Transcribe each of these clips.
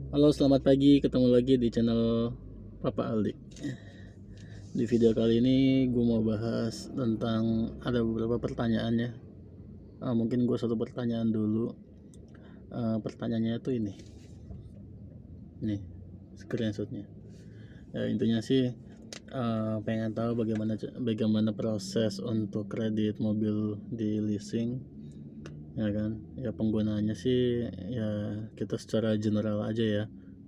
Halo, selamat pagi. Ketemu lagi di channel Papa Aldi. Di video kali ini gue mau bahas tentang ada beberapa pertanyaan ya. Mungkin gue satu pertanyaan dulu. Pertanyaannya itu ini. Nih, screenshotnya. Ya, intinya sih pengen tahu bagaimana proses untuk kredit mobil di leasing, ya kan? Ya penggunaannya sih ya kita secara general aja ya.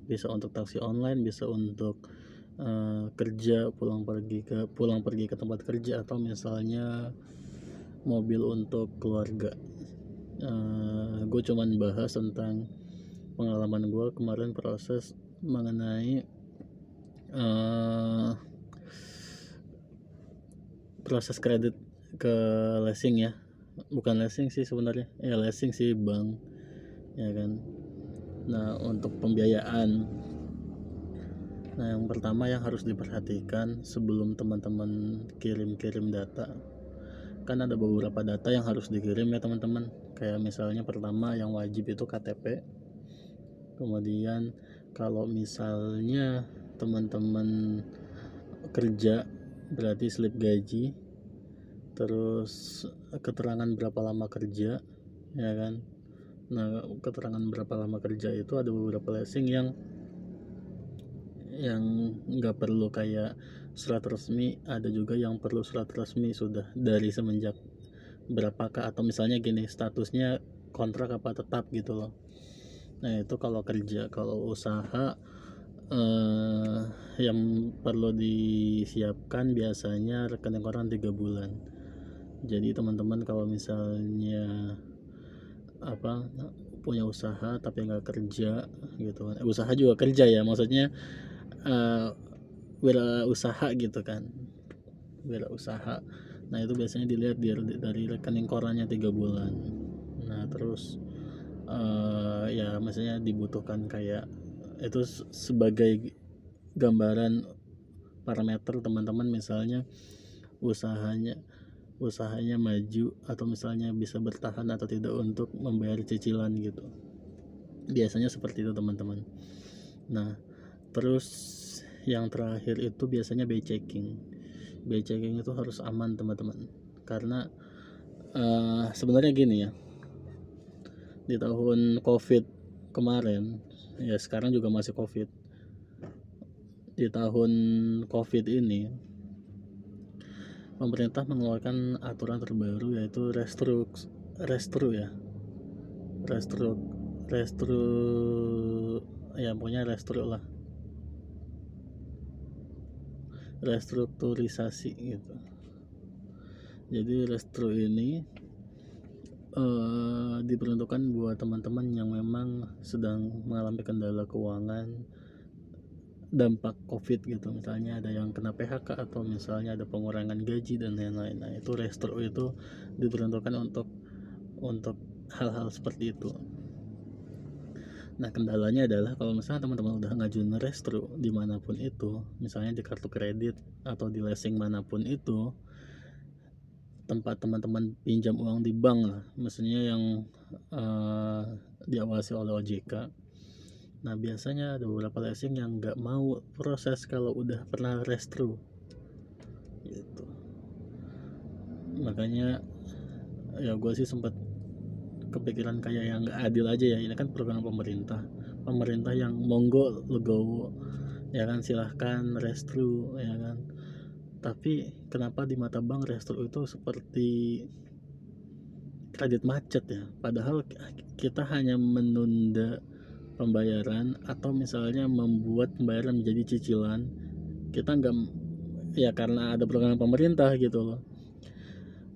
Bisa untuk taksi online, bisa untuk kerja, pulang pergi ke tempat kerja, atau misalnya mobil untuk keluarga. Gue cuman bahas tentang pengalaman gue kemarin proses mengenai proses kredit ke leasing ya, bukan leasing sih sebenarnya, ya leasing sih bank, ya kan. Nah, untuk pembiayaan, yang pertama yang harus diperhatikan sebelum teman-teman kirim data, kan ada beberapa data yang harus dikirim ya teman-teman. Kayak misalnya pertama yang wajib itu KTP. Kemudian kalau misalnya teman-teman kerja berarti slip gaji, terus keterangan berapa lama kerja, ya kan. Nah, keterangan berapa lama kerja itu ada beberapa leasing yang nggak perlu kayak surat resmi, ada juga yang perlu surat resmi sudah dari semenjak berapakah, atau misalnya gini, statusnya kontrak apa tetap gitu loh. Nah, itu kalau kerja. Kalau usaha yang perlu disiapkan biasanya rekening koran 3 bulan. Jadi teman-teman kalau misalnya punya usaha tapi nggak kerja gitu kan, usaha juga kerja ya, maksudnya wirausaha gitu kan, wirausaha. Nah, itu biasanya dilihat dari rekening korannya 3 bulan. Nah, terus ya maksudnya dibutuhkan kayak itu sebagai gambaran parameter teman-teman, misalnya usahanya maju atau misalnya bisa bertahan atau tidak untuk membayar cicilan gitu. Biasanya seperti itu teman-teman. Nah, terus yang terakhir itu biasanya BI checking. BI checking itu harus aman teman-teman, karena sebenarnya gini ya, di tahun COVID kemarin, ya sekarang juga masih COVID, di tahun COVID ini pemerintah mengeluarkan aturan terbaru, yaitu restru ya pokoknya lah, restrukturisasi gitu. Jadi restru ini diperuntukkan buat teman-teman yang memang sedang mengalami kendala keuangan dampak COVID gitu. Misalnya ada yang kena PHK atau misalnya ada pengurangan gaji dan lain-lain. Nah, itu restru itu diperuntukkan untuk hal-hal seperti itu. Nah, kendalanya adalah kalau misalnya teman-teman udah ngajuin restru dimanapun itu, misalnya di kartu kredit atau di leasing manapun itu, tempat teman-teman pinjam uang di bank lah, maksudnya yang diawasi oleh OJK. Nah, biasanya ada beberapa leasing yang nggak mau proses kalau udah pernah restru gitu. Makanya ya gue sih sempat kepikiran kayak yang nggak adil aja ya, ini kan program pemerintah yang monggo legowo, ya kan, silahkan restru, ya kan. Tapi kenapa di mata bank restru itu seperti kredit macet ya, padahal kita hanya menunda pembayaran atau misalnya membuat pembayaran menjadi cicilan. Kita nggak, ya karena ada program pemerintah gitu loh.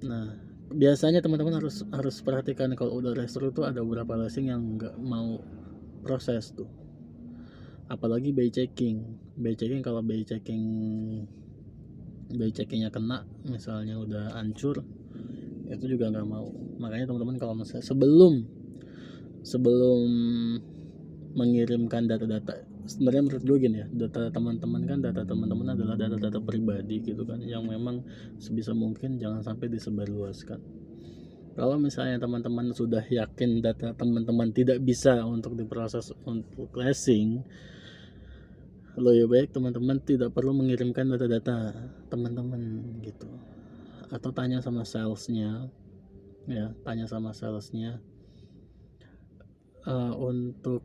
Nah, biasanya teman-teman harus perhatikan kalau udah restru itu ada beberapa leasing yang nggak mau proses tuh, apalagi BI checking. Kalau BI checkingnya kena, misalnya udah hancur, itu juga nggak mau. Makanya teman-teman kalau misalnya sebelum mengirimkan data-data, sebenarnya menurut gue gini ya, data teman-teman adalah data-data pribadi gitu kan, yang memang sebisa mungkin jangan sampai disebarluaskan. Kalau misalnya teman-teman sudah yakin data teman-teman tidak bisa untuk diproses untuk leasing, lebih baik teman-teman tidak perlu mengirimkan data-data teman-teman gitu, atau tanya sama salesnya ya, untuk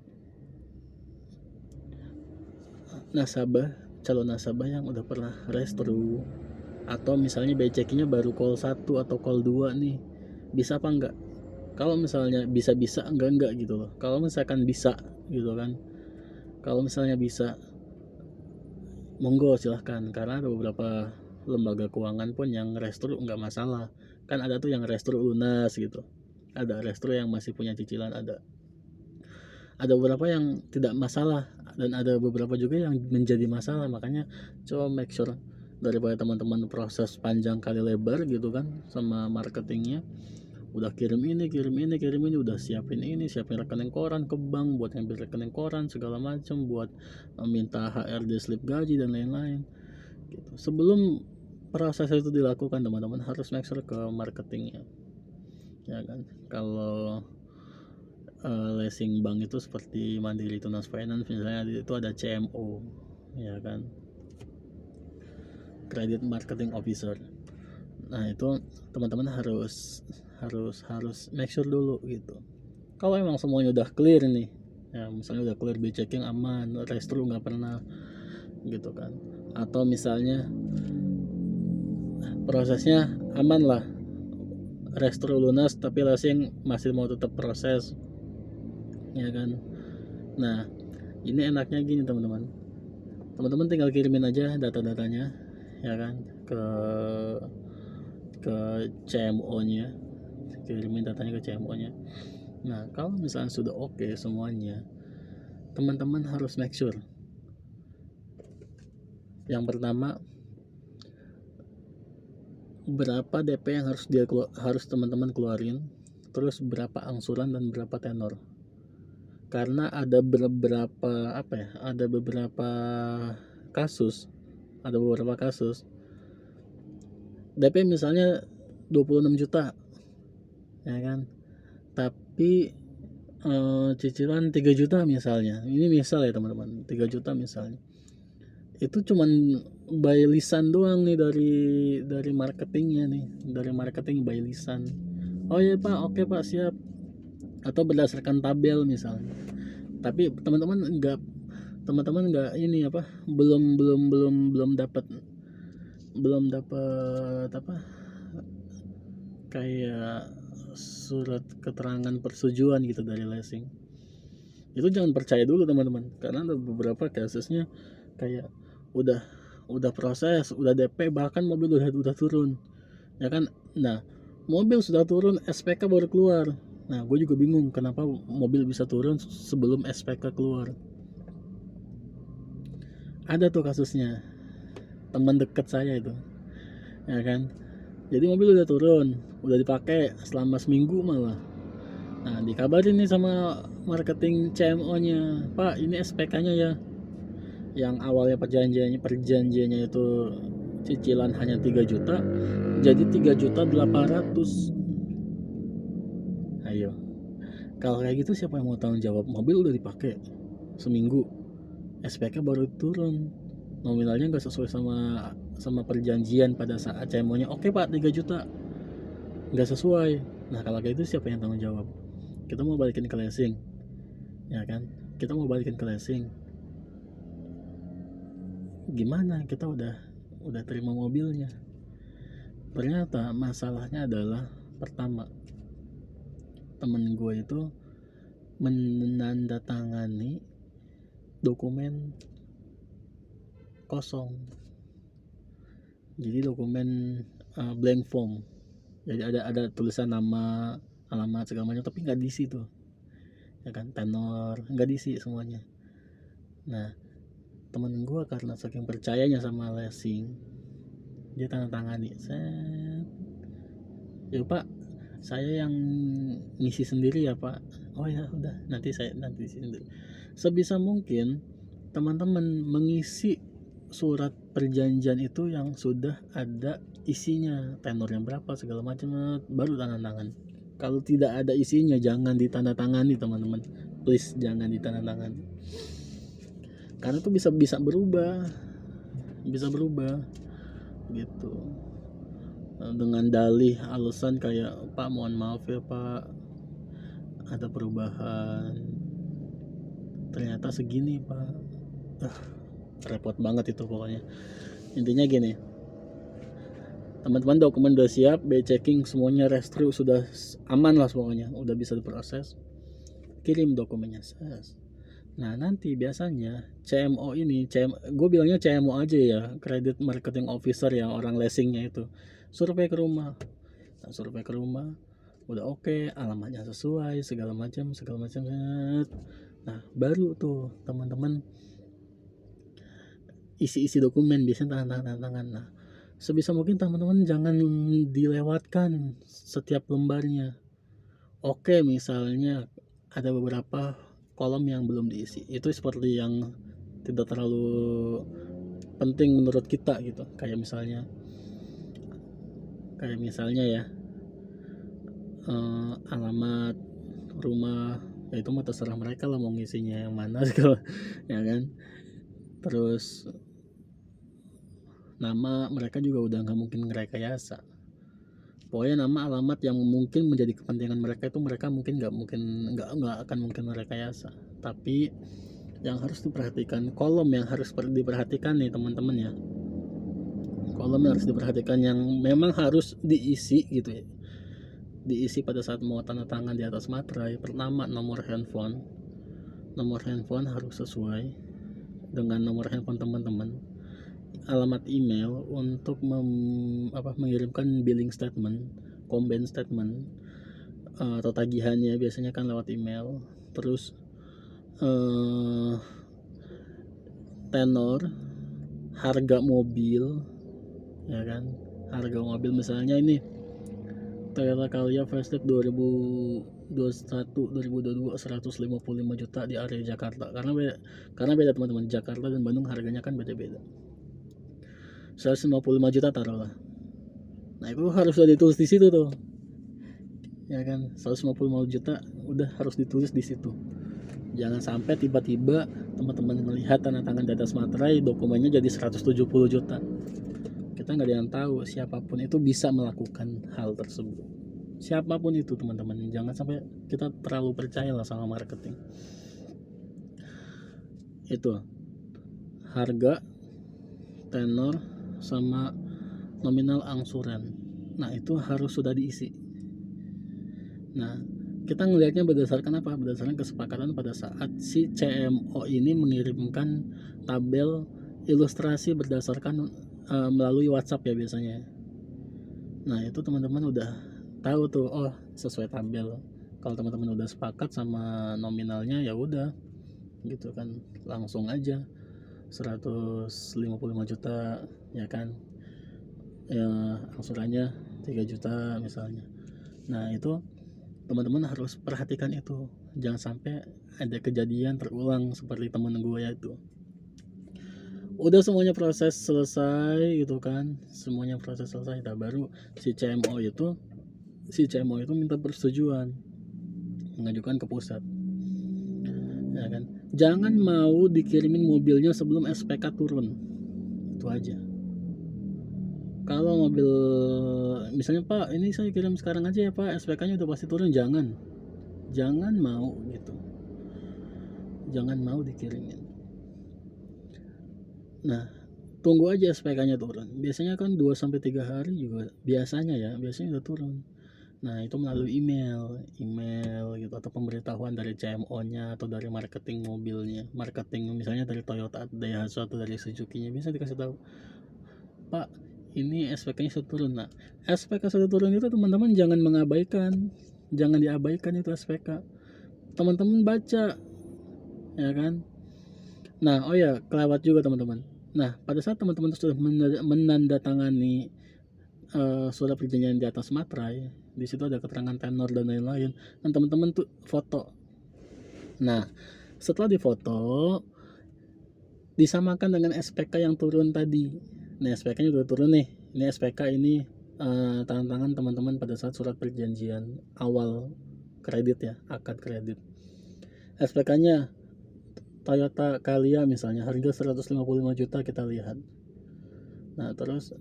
calon nasabah yang udah pernah restru, atau misalnya BI checkingnya baru call 1 atau call 2 nih, bisa apa enggak. Kalau misalnya bisa enggak gitu loh. Kalau misalkan bisa gitu kan, kalau misalnya bisa, monggo silahkan, karena ada beberapa lembaga keuangan pun yang restru enggak masalah kan. Ada tuh yang restru lunas gitu, ada restru yang masih punya cicilan, ada beberapa yang tidak masalah, dan ada beberapa juga yang menjadi masalah. Makanya coba make sure, daripada teman-teman proses panjang kali lebar gitu kan sama marketingnya, udah kirim ini, udah siapin rekening koran ke bank buat ngambil rekening koran segala macam, buat minta HRD slip gaji dan lain-lain gitu. Sebelum proses itu dilakukan, teman-teman harus make sure ke marketingnya ya kan. Kalau leasing bank itu seperti Mandiri Tunas Finance misalnya, itu ada CMO ya kan, Credit Marketing Officer. Nah itu teman-teman harus make sure dulu gitu. Kalau emang semuanya udah clear nih ya, misalnya udah clear, BI checking aman, restru nggak pernah gitu kan, atau misalnya prosesnya aman lah, restru lunas tapi leasing masih mau tetap proses ya kan. Nah ini enaknya gini teman-teman tinggal kirimin aja data-datanya ya kan ke CMO nya, kirimin datanya ke CMO nya. Nah kalau misalnya sudah oke semuanya, teman-teman harus make sure, yang pertama, berapa DP yang harus teman-teman keluarin, terus berapa angsuran dan berapa tenor. Karena ada beberapa kasus DP misalnya 26 juta ya kan, tapi cicilan 3 juta misalnya. Ini misal ya teman-teman, 3 juta misalnya. Itu cuman by lisan doang nih dari marketingnya nih, dari marketing by lisan. Oh iya Pak, oke Pak, siap. Atau berdasarkan tabel misalnya. Tapi teman-teman enggak ini belum dapat kayak surat keterangan persetujuan gitu dari leasing. Itu jangan percaya dulu teman-teman, karena ada beberapa kasusnya kayak udah proses, udah DP, bahkan mobil udah turun ya kan. Nah mobil sudah turun, SPK baru keluar. Nah gue juga bingung kenapa mobil bisa turun sebelum SPK keluar. Ada tuh kasusnya, teman dekat saya itu ya kan. Jadi mobil udah turun, udah dipakai selama seminggu malah. Nah dikabarin nih sama marketing CMO nya, Pak ini SPK nya ya, yang awalnya perjanjiannya itu cicilan hanya 3 juta jadi 3.800.000. Ayo, kalau kayak gitu siapa yang mau tanggung jawab? Mobil udah dipakai seminggu, SPK baru turun, nominalnya nggak sesuai sama perjanjian pada saat CMO-nya. Oke Pak, 3 juta nggak sesuai. Nah kalau kayak gitu siapa yang tanggung jawab? Kita mau balikin ke leasing ya kan, gimana? Kita udah terima mobilnya, ternyata masalahnya adalah, pertama, temen gue itu menandatangani dokumen kosong, jadi dokumen blank form. Jadi ada tulisan nama, alamat segala macam, tapi nggak diisi tuh ya kan, tenor nggak diisi semuanya. Nah temen gue karena saking percayanya sama leasing, dia tanda tangani, ya Pak saya yang ngisi sendiri ya Pak. Oh ya udah, nanti isi sendiri. Sebisa mungkin teman-teman mengisi surat perjanjian itu yang sudah ada isinya, tenornya berapa segala macam, baru tanda tangan Kalau tidak ada isinya jangan ditandatangani teman-teman, please jangan ditandatangani, karena itu bisa berubah gitu, dengan dalih alasan kayak, Pak mohon maaf ya Pak, ada perubahan, ternyata segini Pak. Repot banget itu pokoknya. Intinya gini, teman-teman, dokumen udah siap, BI checking semuanya, restri sudah aman lah pokoknya, udah bisa diproses, kirim dokumennya. Nah nanti biasanya CMO ini, gue bilangnya CMO aja ya, Credit Marketing Officer, yang orang leasingnya itu, survei ke rumah. Nah, survei ke rumah udah oke, alamatnya sesuai segala macam. Nah baru tuh teman-teman isi dokumen, biasanya tangan. Nah sebisa mungkin teman-teman jangan dilewatkan setiap lembarnya. Oke, misalnya ada beberapa kolom yang belum diisi, itu seperti yang tidak terlalu penting menurut kita gitu, kayak misalnya ya alamat rumah, ya itu mah terserah mereka lah mau ngisinya yang mana segala, ya kan. Terus nama mereka juga udah nggak mungkin ngerekayasa, pokoknya nama alamat yang mungkin menjadi kepentingan mereka itu mereka mungkin nggak akan mungkin merekayasa. Tapi yang harus diperhatikan, kolom yang harus diperhatikan nih teman-teman ya, kolom yang harus diperhatikan yang memang harus diisi gitu ya, diisi pada saat mau tanda tangan di atas materai. Pertama, nomor handphone harus sesuai dengan nomor handphone teman-teman. Alamat email untuk mengirimkan billing statement, combine statement, atau tagihannya biasanya kan lewat email. Terus tenor, harga mobil, ya kan, harga mobil misalnya ini Toyota Calya Facelift 2021 2022 155 juta di area Jakarta, karena beda teman-teman, Jakarta dan Bandung harganya kan beda-beda. 155 juta taruhlah. Nah itu harus sudah ditulis di situ tuh, ya kan, 155 juta udah harus ditulis di situ. Jangan sampai tiba-tiba teman-teman melihat tanda tangan di atas materai dokumennya jadi 170 juta. Kita nggak ada yang tahu, siapapun itu bisa melakukan hal tersebut, siapapun itu teman-teman. Jangan sampai kita terlalu percaya lah sama marketing. Itu harga, tenor, sama nominal angsuran. Nah itu harus sudah diisi. Nah kita ngelihatnya berdasarkan apa? Berdasarkan kesepakatan pada saat si CMO ini mengirimkan tabel ilustrasi berdasarkan melalui WhatsApp ya biasanya. Nah itu teman-teman udah tahu tuh, oh sesuai tabel. Kalau teman-teman udah sepakat sama nominalnya ya udah gitu kan, langsung aja 155 juta ya kan, ya angsurannya 3 juta misalnya. Nah itu teman-teman harus perhatikan itu, jangan sampai ada kejadian terulang seperti temen gue ya itu. Udah semuanya proses selesai gitu kan, semuanya proses selesai, nah baru si CMO itu minta persetujuan, mengajukan ke pusat, ya kan. Jangan mau dikirimin mobilnya sebelum SPK turun, itu aja. Kalau mobil misalnya, Pak ini saya kirim sekarang aja ya Pak, SPK-nya udah pasti turun, jangan mau gitu, jangan mau dikirimin. Nah tunggu aja SPK-nya turun, biasanya kan 2-3 hari juga biasanya udah turun. Nah itu melalui email gitu, atau pemberitahuan dari CMO-nya atau dari marketing mobilnya, marketing misalnya dari Toyota, Daihatsu, atau dari Suzuki-nya, bisa dikasih tahu, Pak ini SPK-nya sudah turun. Nah SPK sudah turun itu teman-teman jangan diabaikan itu SPK, teman-teman baca ya kan. Nah oh ya, kelewat juga teman-teman. Nah pada saat teman-teman sudah menandatangani surat perjanjian di atas materai, di situ ada keterangan tenor dan lain-lain, dan teman-teman tuh foto. Nah setelah difoto disamakan dengan SPK yang turun tadi. Nah SPK-nya udah turun nih, ini SPK ini tantangan teman-teman pada saat surat perjanjian awal kredit ya, akad kredit. SPK-nya Toyota Calya misalnya, harga 155 juta kita lihat. Nah terus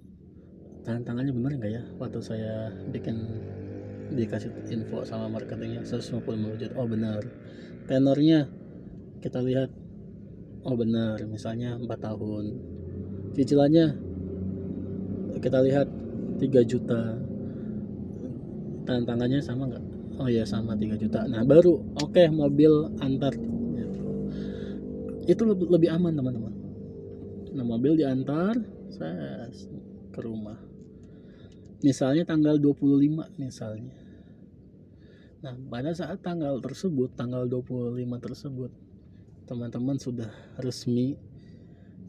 tantangannya benar nggak ya, waktu saya dikasih info sama marketingnya 155 juta, oh benar. Tenornya kita lihat, oh benar, misalnya 4 tahun. Cicilannya kita lihat 3 juta. Tantangannya sama nggak? Oh ya sama, 3 juta. Nah baru oke, mobil antar gitu. Itu lebih aman teman-teman. Nah mobil diantar saya ke rumah, misalnya tanggal 25 misalnya. Nah pada saat tanggal 25 tersebut teman-teman sudah resmi,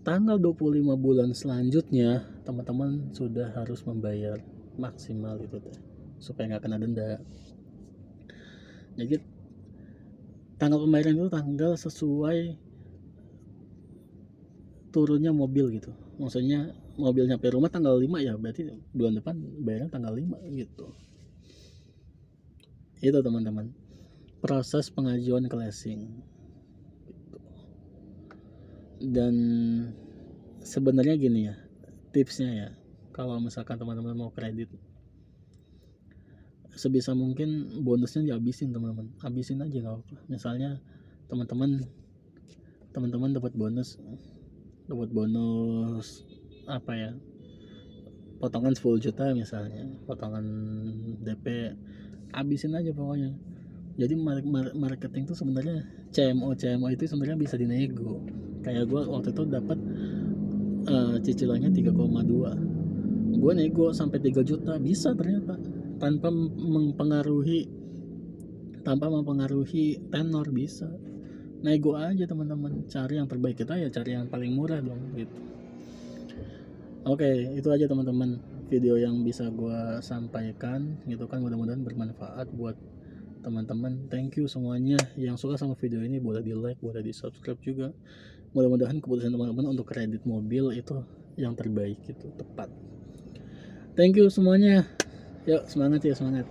tanggal 25 bulan selanjutnya teman-teman sudah harus membayar maksimal itu teh, supaya nggak kena denda. Jadi tanggal pembayaran itu tanggal sesuai turunnya mobil gitu. Maksudnya mobil nyampe rumah tanggal 5 ya, berarti bulan depan bayarnya tanggal 5 gitu. Itu teman-teman proses pengajuan ke leasing gitu. Dan sebenarnya gini ya tipsnya ya, kalau misalkan teman-teman mau kredit, sebisa mungkin bonusnya dihabisin teman-teman, habisin aja nggak apa. Misalnya teman-teman dapat bonus apa ya, potongan 10 juta misalnya, potongan DP, habisin aja pokoknya. Jadi marketing tuh sebenarnya CMO itu sebenarnya bisa dinego. Kayak gue waktu itu dapat cicilannya 3,2, gue nego sampai 3 juta bisa ternyata, tanpa mempengaruhi tenor, bisa nego aja teman-teman. Cari yang terbaik, kita ya cari yang paling murah dong gitu. Oke, itu aja teman-teman video yang bisa gue sampaikan gitu kan, mudah-mudahan bermanfaat buat teman-teman. Thank you semuanya yang suka sama video ini, boleh di like, boleh di subscribe juga. Mudah-mudahan keputusan teman-teman untuk kredit mobil itu yang terbaik, itu tepat. Thank you semuanya, yuk semangat ya, semangat.